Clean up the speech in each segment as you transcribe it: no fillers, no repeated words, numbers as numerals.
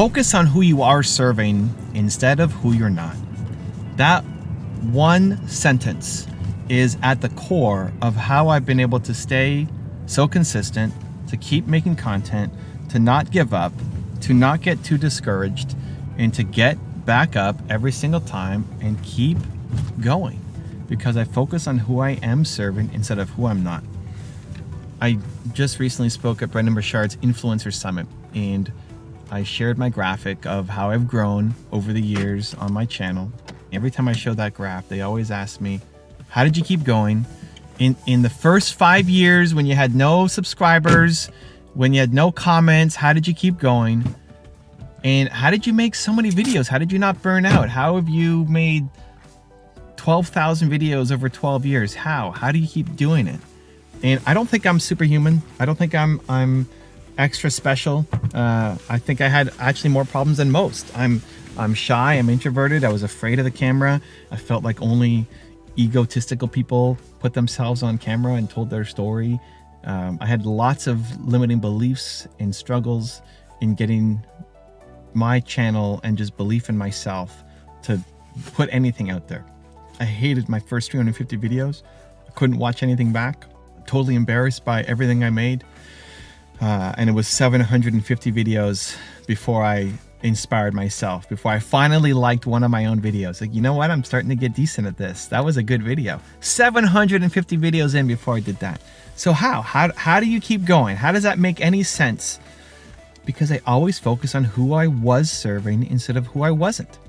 Focus on who you are serving instead of who you're not. That one sentence is at the core of how I've been able to stay so consistent, to keep making content, to not give up, to not get too discouraged, and to get back up every single time and keep going, because I focus on who I am serving instead of who I'm not. I just recently spoke at Brendan Burchard's Influencer Summit, and I shared my graphic of how I've grown over the years on my channel. Every time I show that graph, they always ask me, how did you keep going? In the first 5 years, when you had no subscribers, when you had no comments, how did you keep going? And how did you make so many videos? How did you not burn out? How have you made 12,000 videos over 12 years? How do you keep doing it? And I don't think I'm superhuman. I don't think I'm extra special. I think I had actually more problems than most. I'm shy, I'm introverted. I was afraid of the camera. I felt like only egotistical people put themselves on camera and told their story. I had lots of limiting beliefs and struggles in getting my channel and just belief in myself to put anything out there. I hated my first 350 videos. I couldn't watch anything back. Totally embarrassed by everything I made. And it was 750 videos before I inspired myself, before I finally liked one of my own videos. Like, you know what? I'm starting to get decent at this. That was a good video. 750 videos in before I did that. So how do you keep going? How does that make any sense? Because I always focus on who I was serving instead of who I wasn't.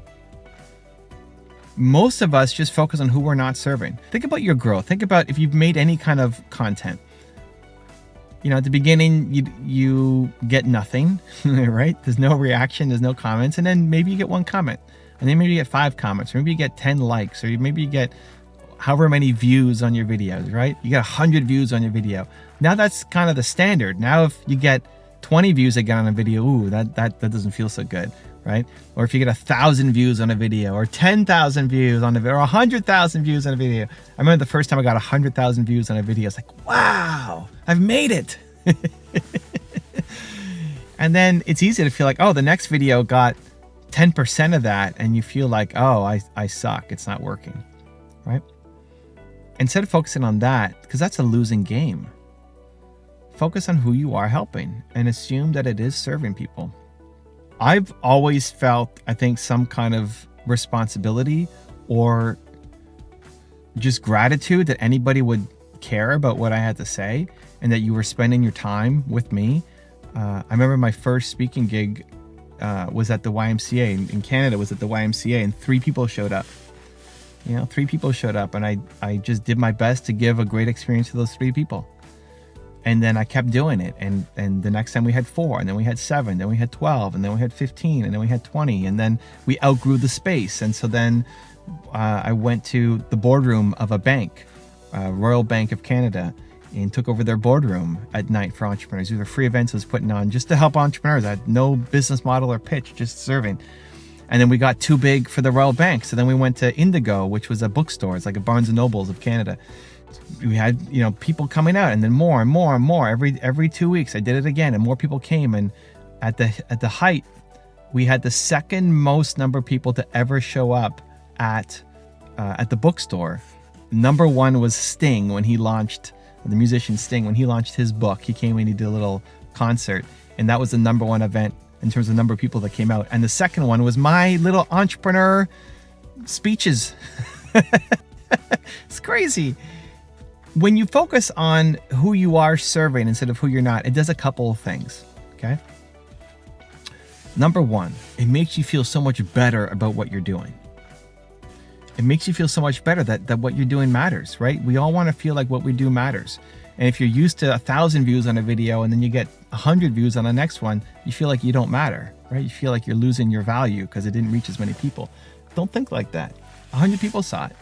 Most of us just focus on who we're not serving. Think about your growth. Think about if you've made any kind of content. You know, at the beginning, you get nothing, right? There's no reaction, there's no comments, and then maybe you get one comment, and then maybe you get 5 comments, or maybe you get 10 likes, or maybe you get however many views on your videos, right? You get 100 views on your video. Now that's kind of the standard. Now if you get 20 views again on a video, ooh, that doesn't feel so good, right? Or if you get 1,000 views on a video, or 10,000 views on a video, or 100,000 views on a video. I remember the first time I got 100,000 views on a video, it's like, wow, I've made it. And then it's easy to feel like, oh, the next video got 10% of that, and you feel like, oh, I suck, it's not working, right? Instead of focusing on that, because that's a losing game, focus on who you are helping and assume that it is serving people. I've always felt, I think, some kind of responsibility or just gratitude that anybody would care about what I had to say and that you were spending your time with me. I remember my first speaking gig was at the YMCA in Canada, was at the YMCA, and 3 people showed up. You know, 3 people showed up, and I just did my best to give a great experience to those 3 people. And then I kept doing it, and the next time we had 4, and then we had 7, then we had 12, and then we had 15, and then we had 20, and then we outgrew the space. And so then I went to the boardroom of a bank, Royal Bank of Canada, and took over their boardroom at night for entrepreneurs. These were free events I was putting on just to help entrepreneurs. I had no business model or pitch, just serving. And then we got too big for the Royal Bank, so then we went to Indigo, which was a bookstore. It's like a Barnes and Nobles of Canada. We had, you know, people coming out, and then more and more and more. Every 2 weeks I did it again, and more people came. And at the height, we had the second most number of people to ever show up at the bookstore. Number 1 was Sting, when he launched, the musician Sting, when he launched his book. He came and he did a little concert, and that was the number 1 event in terms of the number of people that came out. And the second one was my little entrepreneur speeches. It's crazy. When you focus on who you are serving instead of who you're not, it does a couple of things, okay? Number 1, it makes you feel so much better about what you're doing. It makes you feel so much better that what you're doing matters, right? We all want to feel like what we do matters. And if you're used to 1,000 views on a video and then you get 100 views on the next one, you feel like you don't matter, right? You feel like you're losing your value because it didn't reach as many people. Don't think like that. 100 people saw it.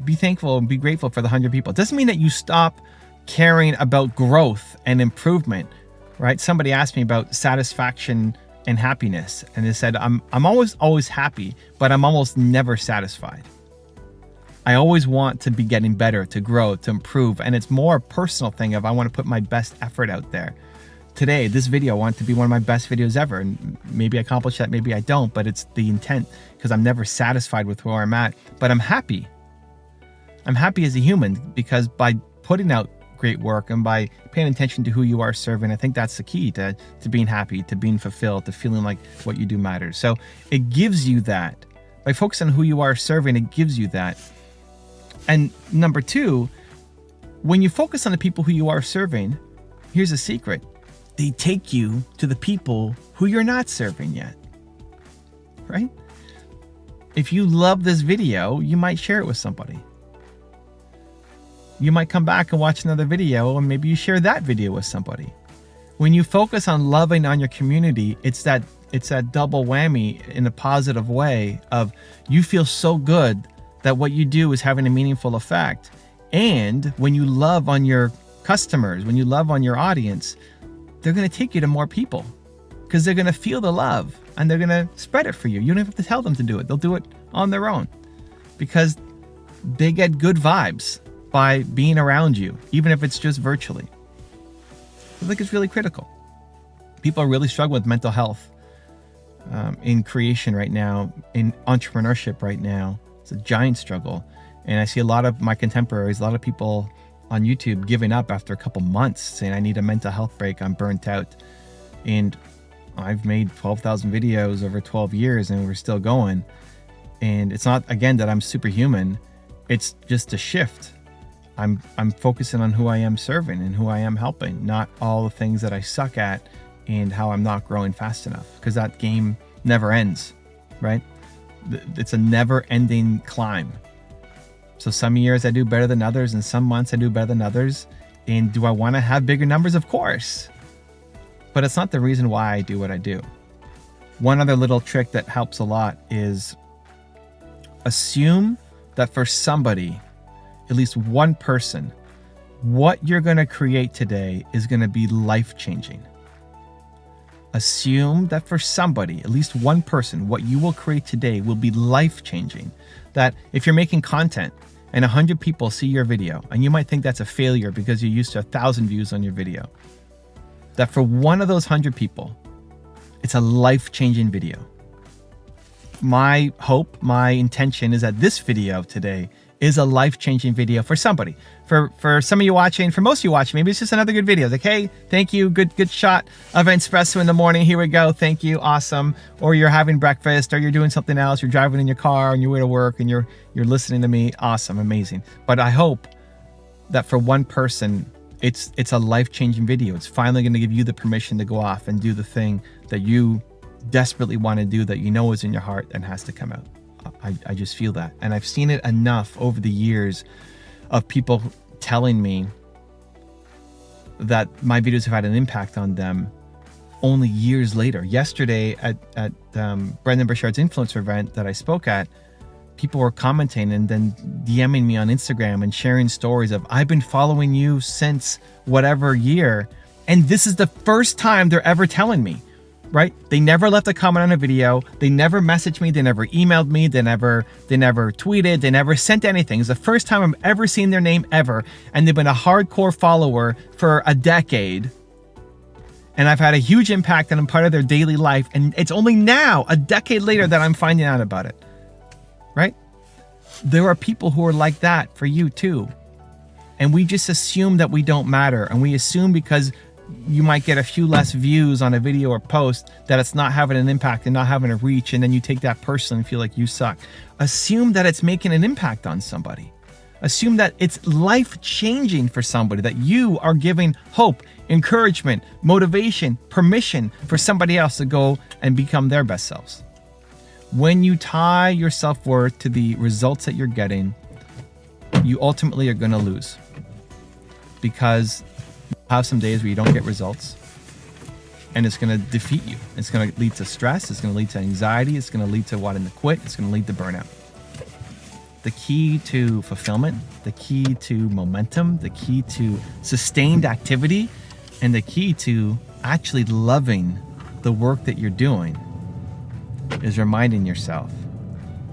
Be thankful and be grateful for the 100 people. It doesn't mean that you stop caring about growth and improvement, right? Somebody asked me about satisfaction and happiness, and they said, I'm always happy, but I'm almost never satisfied. I always want to be getting better, to grow, to improve, and it's more a personal thing of I want to put my best effort out there today, this video, I want it to be one of my best videos ever. And maybe I accomplish that, maybe I don't, but it's the intent, because I'm never satisfied with where I'm at. But I'm happy. I'm happy as a human, because by putting out great work and by paying attention to who you are serving, I think that's the key to being happy, to being fulfilled, to feeling like what you do matters. So it gives you that. By focusing on who you are serving, it gives you that. And number two, when you focus on the people who you are serving, here's a secret. They take you to the people who you're not serving yet, right? If you love this video, you might share it with somebody. You might come back and watch another video, and maybe you share that video with somebody. When you focus on loving on your community, it's that double whammy in a positive way of you feel so good that what you do is having a meaningful effect. And when you love on your customers, when you love on your audience, they're going to take you to more people because they're going to feel the love and they're going to spread it for you. You don't have to tell them to do it. They'll do it on their own because they get good vibes by being around you, even if it's just virtually. I think it's really critical. People are really struggling with mental health in creation right now, in entrepreneurship right now. It's a giant struggle. And I see a lot of my contemporaries, a lot of people on YouTube giving up after a couple months, saying, I need a mental health break, I'm burnt out. And I've made 12,000 videos over 12 years and we're still going. And it's not, again, that I'm superhuman. It's just a shift. I'm focusing on who I am serving and who I am helping, not all the things that I suck at and how I'm not growing fast enough, because that game never ends, right? It's a never-ending climb. So some years I do better than others, and some months I do better than others. And do I want to have bigger numbers? Of course. But it's not the reason why I do what I do. One other little trick that helps a lot is assume that for somebody, at least one person, what you're going to create today is going to be life-changing. Assume that for somebody, at least one person, what you will create today will be life-changing. That if you're making content and 100 people see your video, and you might think that's a failure because you're used to 1,000 views on your video, that for one of those 100 people, it's a life-changing video. My hope, my intention is that this video today is a life-changing video for somebody. For some of you watching, for most of you watching, maybe it's just another good video. Like, hey, thank you, good shot of an espresso in the morning. Here we go, thank you, awesome. Or you're having breakfast, or you're doing something else. You're driving in your car on your way to work, and you're listening to me. Awesome, amazing. But I hope that for one person, it's a life-changing video. It's finally going to give you the permission to go off and do the thing that you desperately want to do, that you know is in your heart and has to come out. I just feel that. And I've seen it enough over the years of people telling me that my videos have had an impact on them only years later. Yesterday at Brendan Burchard's influencer event that I spoke at, people were commenting and then DMing me on Instagram and sharing stories of, I've been following you since whatever year, and this is the first time they're ever telling me. Right? They never left a comment on a video. They never messaged me. They never emailed me. They never tweeted. They never sent anything. It's the first time I've ever seen their name ever. And they've been a hardcore follower for a decade. And I've had a huge impact and I'm part of their daily life. And it's only now, a decade later, that I'm finding out about it. Right? There are people who are like that for you too. And we just assume that we don't matter. And we assume because you might get a few less views on a video or post that it's not having an impact and not having a reach, and then you take that person and feel like you suck. Assume that it's making an impact on somebody. Assume that it's life-changing for somebody, that you are giving hope, encouragement, motivation, permission for somebody else to go and become their best selves. When you tie your self-worth to the results that you're getting, you ultimately are going to lose, because have some days where you don't get results, and it's going to defeat you. It's going to lead to stress. It's going to lead to anxiety. It's going to lead to wanting to quit. It's going to lead to burnout. The key to fulfillment, the key to momentum, the key to sustained activity, and the key to actually loving the work that you're doing is reminding yourself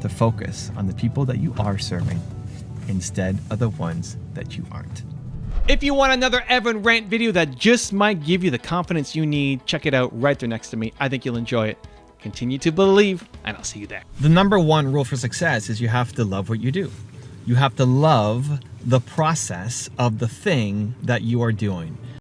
to focus on the people that you are serving instead of the ones that you aren't. If you want another Evan rant video that just might give you the confidence you need, check it out right there next to me. I think you'll enjoy it. Continue to believe, and I'll see you there. The number one rule for success is you have to love what you do. You have to love the process of the thing that you are doing.